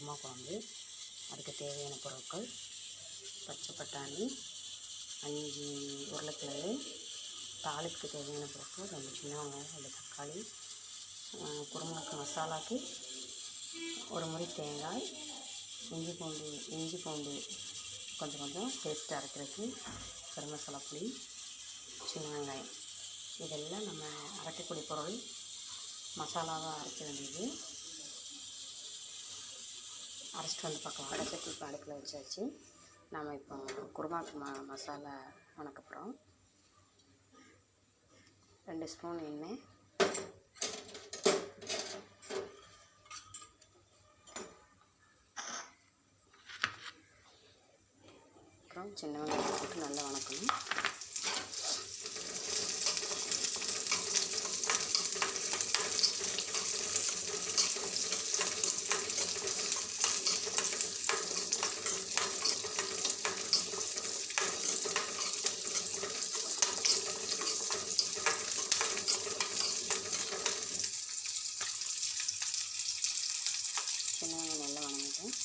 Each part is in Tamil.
குருமா குழம்பு. அதுக்கு தேவையான பொருட்கள்: பச்சை பட்டாணி, 5 உருளைக்கிழங்கு, தாளிப்புக்கு தேவையான பொருட்கள் 2 சின்ன வெங்காயம், 2 தக்காளி, குருமாக்கு மசாலாவுக்கு 1 முறி தேங்காய், இஞ்சி பூண்டு கொஞ்சம் டேஸ்ட்டு அரைக்கிறதுக்கு கரம் மசாலா பொடி, சின்ன வெங்காயம். இதெல்லாம் நம்ம அரைக்கக்கூடிய பொருள். மசாலாவாக அரைக்க வேண்டியது. அரைச்சிட்டு வந்து பார்க்கலாம். அரைச்சிட்டு இப்போ அடுப்பில் வச்சாச்சு. நம்ம இப்போ குருமாக்கு மசாலா வணக்கப்புறம் 2 ஸ்பூன் எண்ணெய், அப்புறம் சின்ன வெங்காயம் போட்டு நல்லா வணக்கணும். சின்ன வெங்காயம் நல்லா வணங்கிட்டேன்.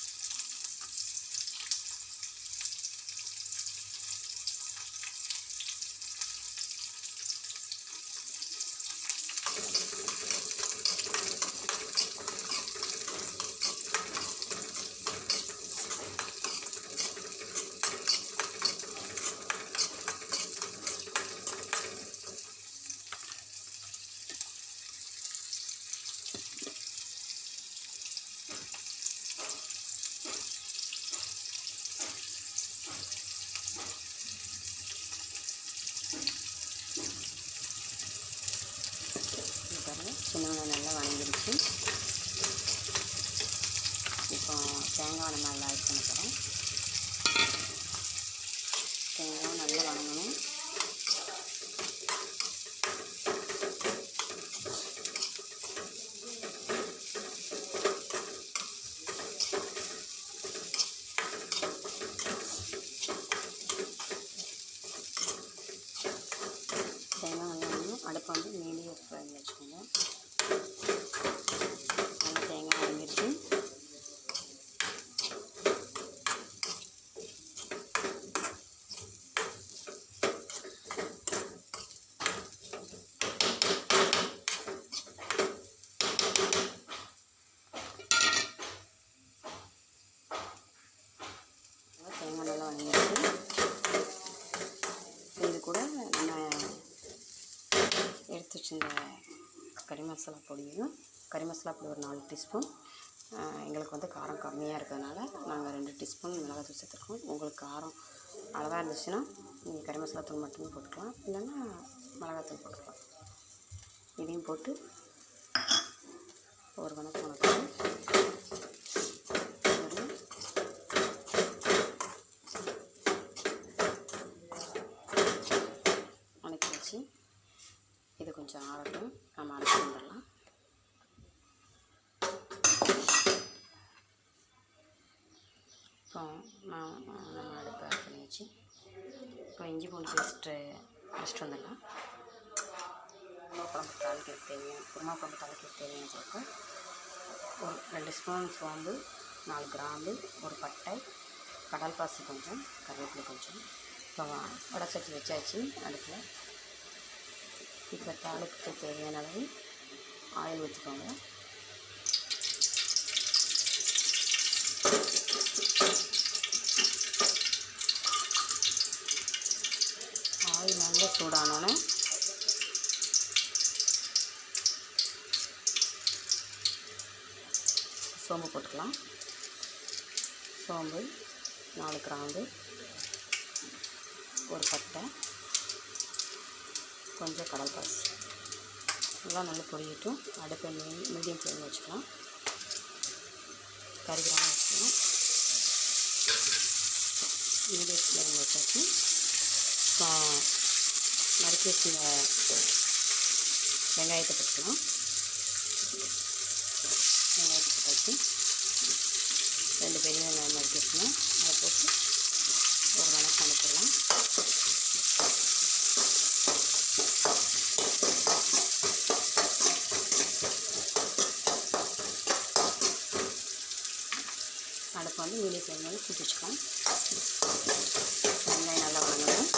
சின்ன வெங்காயம் நல்லா வணங்கிடுச்சு. இப்போ தேங்காய் நம்ம நல்லா ஆட் பண்ண போகிறோம். தேங்காய் நல்லா வணங்கணும். தேங்காய் நல்லா வணங்கணும். அடுப்பை வந்து மீடியம் ஃப்ளேமில் வச்சுக்கோங்க. நல்லா தேங்காய் வணங்கிடுச்சு. தேங்காய் நல்லா வணங்கிடுச்சு. இது கூட நம்ம எடுத்து வச்சிருந்த கறி மசாலா பொடியும், கறி மசாலா பொடி ஒரு 4 டீஸ்பூன். எங்களுக்கு வந்து காரம் கம்மியாக இருக்கிறதுனால நாங்கள் 2 டீஸ்பூன் மிளகாத்தூள் சேர்த்துருக்கோம். உங்களுக்கு காரம் அளவாக இருந்துச்சுன்னா நீங்கள் கறி மசாலா தூள் மட்டுமே போட்டுக்கலாம், இல்லைன்னா மிளகாத்தூள் போட்டுக்கலாம். இதையும் போட்டு ஒரு வணக்கம் வணக்கி வச்சு இது கொஞ்சம் ஆறட்டும். நம்ம அரைச்சி வந்துடலாம். இப்போ நம்ம அடுப்பை ஆட் பண்ணி வச்சு இப்போ இஞ்சி பூண்டு பேஸ்ட்டு அரைச்சிட்டு வந்துடலாம். குருமா குழம்பு தாளிக்கிறதுக்கு தேவையான பொருட்கள்: ஒரு 2 ஸ்பூன் சோம்பு, 4 கிராம்பு, ஒரு பட்டை, கடல்பாசி கொஞ்சம், கருவேப்பிலை கொஞ்சம். இப்போ வடை சட்டி வச்சாச்சு அடுப்பில். இப்போ தாளிப்புக்கு தேவையான அளவு ஆயில் ஊற்றிக்கோங்க. ஆயில் நல்லா சூடானோன்னே சோம்பு போட்டுக்கலாம். சோம்பு, 4 கிராம்பு, ஒரு பட்டை, கொஞ்சம் கடல்பாசி எல்லாம் நல்லா பொரியட்டும். அடுப்பை மீடியம் ஃப்ளேமில் வச்சுக்கலாம். கறிக்கிராம வச்சுக்கலாம். மீடியம் ஃப்ளேமில் வச்சாச்சு. இப்போ நறுக்கி வச்சுங்க வெங்காயத்தை போட்டுக்கலாம். வெங்காயத்தை போட்டாச்சு. 2 பெரிய வெங்காயம் நறுக்கி வச்சுக்கலாம். அதை போட்டு ஒரு வணக்கம் அனுப்பிடலாம். அடுப்பு வந்து மீடியம் ஃப்ளேம் வந்து கூட்டி வச்சுக்கலாம். வெங்காயம் நல்லா வதங்கணும்.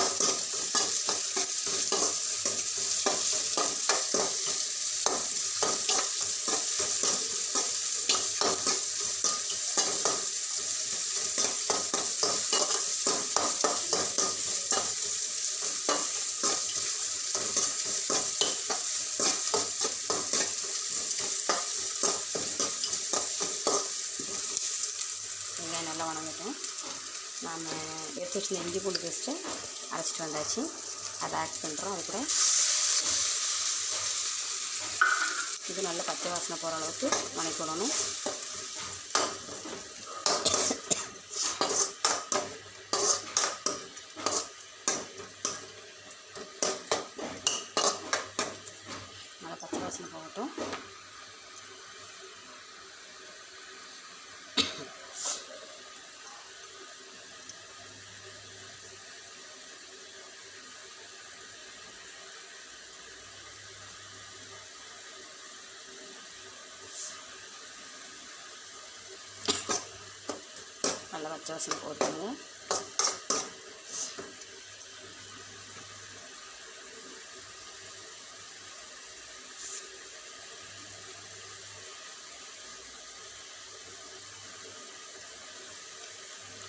வெங்காயம் நல்லா வதங்கட்டும். நாம் எடுத்து வச்சு இஞ்சி பூண்டு பேஸ்ட்டு அரைச்சிட்டு வந்தாச்சு. அதை ஆட் பண்ணுறோம். அது கூட இது நல்லா பச்சை வாசனை போகிற அளவுக்கு வதக்கிடணும். நல்லா பச்சை வாசனை போகட்டும். நல்லா பச்சை வாசனை போட்டுங்க.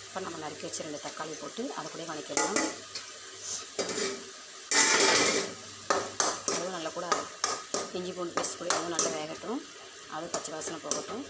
இப்போ நம்ம நறுக்கி வச்சு 2 தக்காளி போட்டு அதை கூட வதக்கிடலாம். அதுவும் நல்லா கூட இஞ்சி பூண்டு பேஸ்ட் கூட அதுவும் நல்லா வேகட்டும். அதுவும் பச்சை வாசனை போகட்டும்.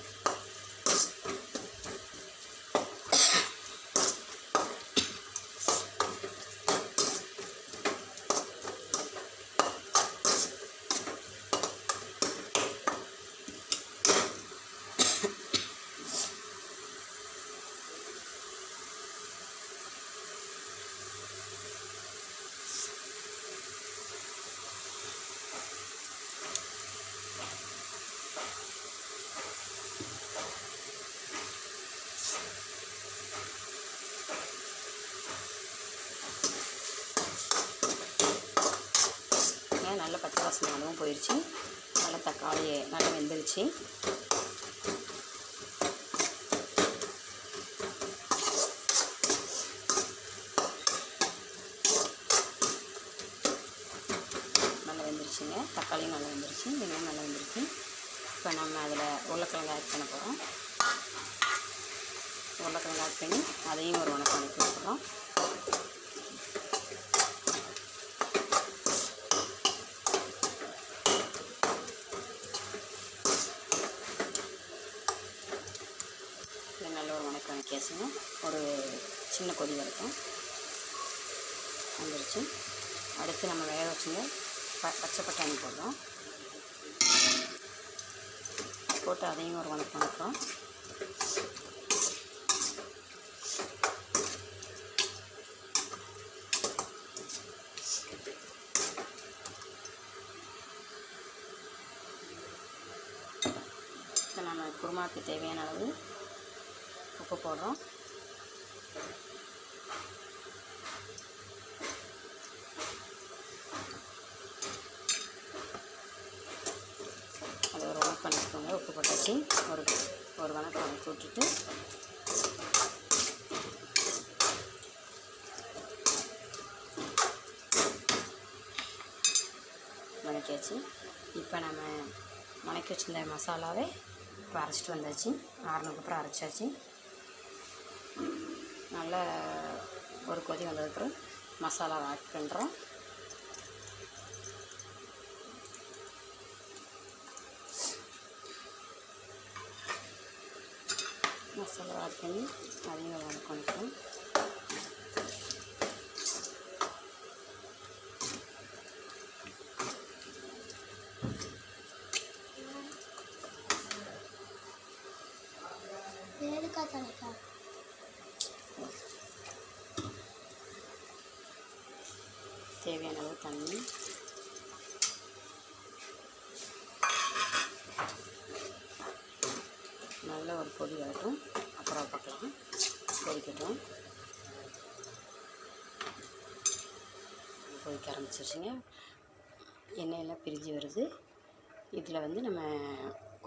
நல்லா பச்சை வாசனை அதுவும் போயிடுச்சு. நல்லா தக்காளி நல்லா வெந்துருச்சு. நல்லா வெந்துருச்சுங்க. தக்காளியும் நல்லா வெந்துருச்சு. வெங்காயம் நல்லா வெந்துருச்சு. இப்போ நம்ம அதில் உருளைக்கிழங்கு ஆட் பண்ண போகிறோம். உருளைக்கிழங்கு ஆட் பண்ணி அதையும் ஒரு வணக்கம் அனுப்பி விட்டுறோம். நல்ல ஒரு வணக்கம் வணக்கியாச்சுங்க. ஒரு சின்ன கொதி வரைக்கும் வந்துருச்சு. அடுத்து நம்ம வேக வச்சுங்க பச்சை பட்டாணி போடுறோம். போட்டு அதையும் ஒரு வணக்கம் வணக்கிறோம். இப்போ நம்ம குருமாவுக்கு தேவையான அளவு உப்பு போடுறோம். அதை ஒரு வணக்கம் பண்ணிக்கோங்க. உப்பு போட்டாச்சு. ஒரு வணக்கம் வணக்கி விட்டுட்டு வணக்கியாச்சு. இப்போ நம்ம வணக்கி வச்சுருந்த மசாலாவை இப்போ அரைச்சிட்டு வந்தாச்சு. ஆறுனதுக்கு அப்புறம் அரைச்சாச்சு. நல்லா ஒரு கொதி வந்ததுக்கப்புறம் மசாலாவை ஆட் பண்ணுறோம். மசாலா ஆட் பண்ணி அதையும் வதக்கணும். தேவையான அளவு தண்ணி, நல்ல ஒரு பொடி வரட்டும். அப்புறம் பார்க்கலாம். கொதிக்கட்டும். கொதிக்க ஆரம்பிச்சிருச்சுங்க. எண்ணெயெல்லாம் பிரிஞ்சு வருது. இதில் வந்து நம்ம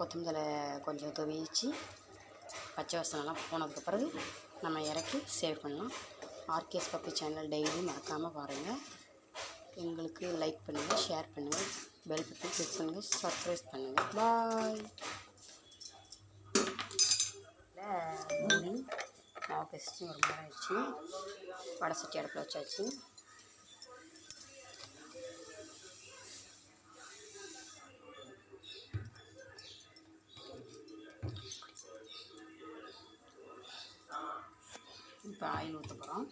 கொத்தமல்லி கொஞ்சம் துவைச்சி பச்சை வாசனைலாம் போனதுக்கு பிறகு நம்ம இறக்கி சேவ் பண்ணலாம். ஆர்கேஎஸ் பப்பி சேனல் டெய்லி மறக்காமல் பாருங்கள். எங்களுக்கு லைக் பண்ணுங்கள், ஷேர் பண்ணுங்கள், பெல் பட்டன் கிளிக் பண்ணுங்கள், சப்ஸ்கிரைப் பண்ணுங்கள். பாய். மூடி மாவு பேஸ்ட்டு ஒரு மணி ஆயிடுச்சு. வடை சட்டி அடுப்பில் வச்சாச்சு. இப்போ ஆயில் ஊற்ற போகிறோம்.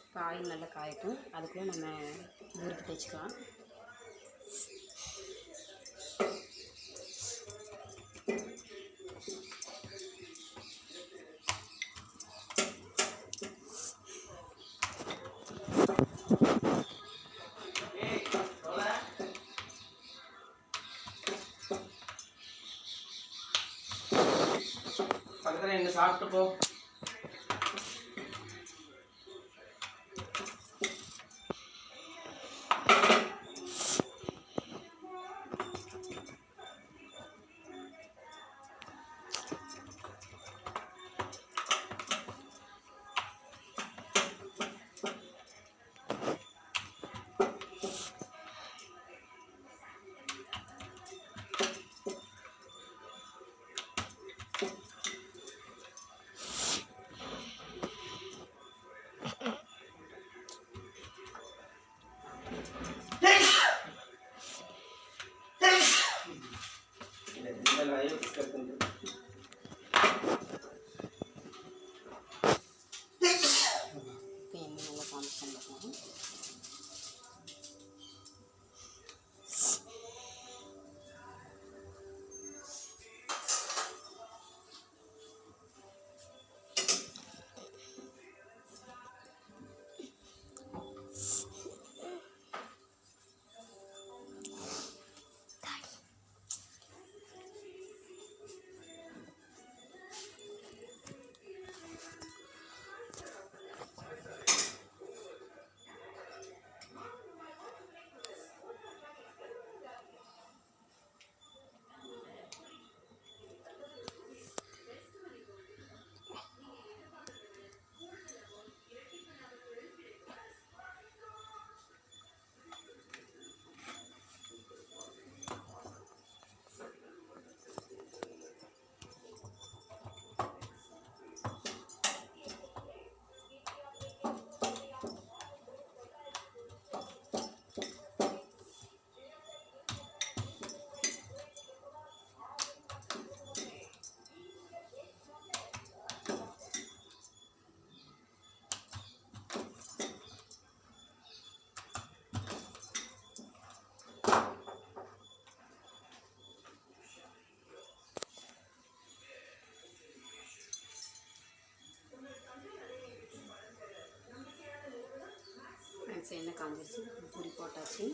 இப்போ ஆயில் நல்லா காயட்டும். அதுக்குள்ளே நம்ம முறுக்கு தேய்ச்சிக்கலாம். பக்கத்தில் என்ன சாப்பிட்டு போ. இப்போ எண்ணெய் நல்லா காமிச்சு பண்ணிக்கலாம். எண்ணெய் காஞ்சிருச்சு. பூரி போட்டாச்சு.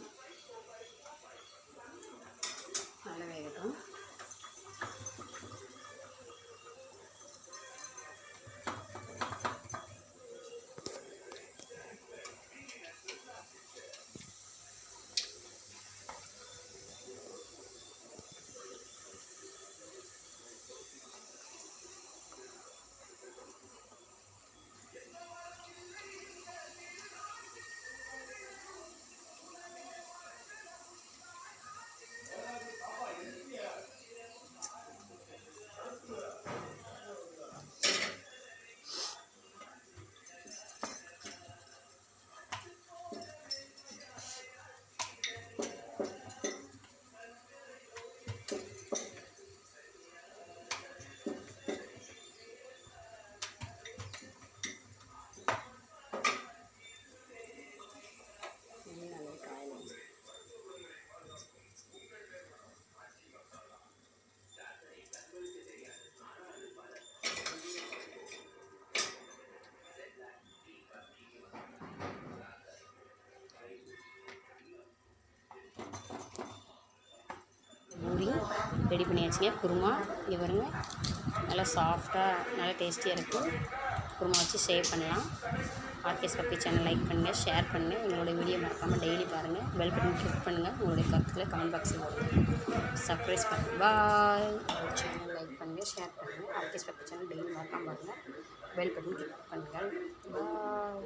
நல்லா வேகட்டும். பூரி ரெடி பண்ணியாச்சுங்க. குருமா இங்கே பாருங்க, நல்லா சாஃப்டாக நல்லா டேஸ்டியாக இருக்கும். குருமா வச்சு சேவ் பண்ணலாம். ஆர்கேஎஸ் பப்பி சேனல் லைக் பண்ணுங்கள், ஷேர் பண்ணுங்கள். எங்களோட வீடியோ மறக்காமல் டெய்லி பாருங்கள். பெல் பட்டன் கிளிக் பண்ணுங்கள். உங்களுடைய கருத்துக்களை கமெண்ட் பாக்ஸில் போடுங்க. சப்ஸ்கிரைப் பண்ணுங்கள். பாய். சேனல் லைக் பண்ணுங்கள், ஷேர் பண்ணுங்கள். ஆர்கேஎஸ் பப்பி சேனல் டெய்லி மறக்காமல் பாருங்கள். பெல் பட்டன் கிளிக் பண்ணுங்கள். பாய்.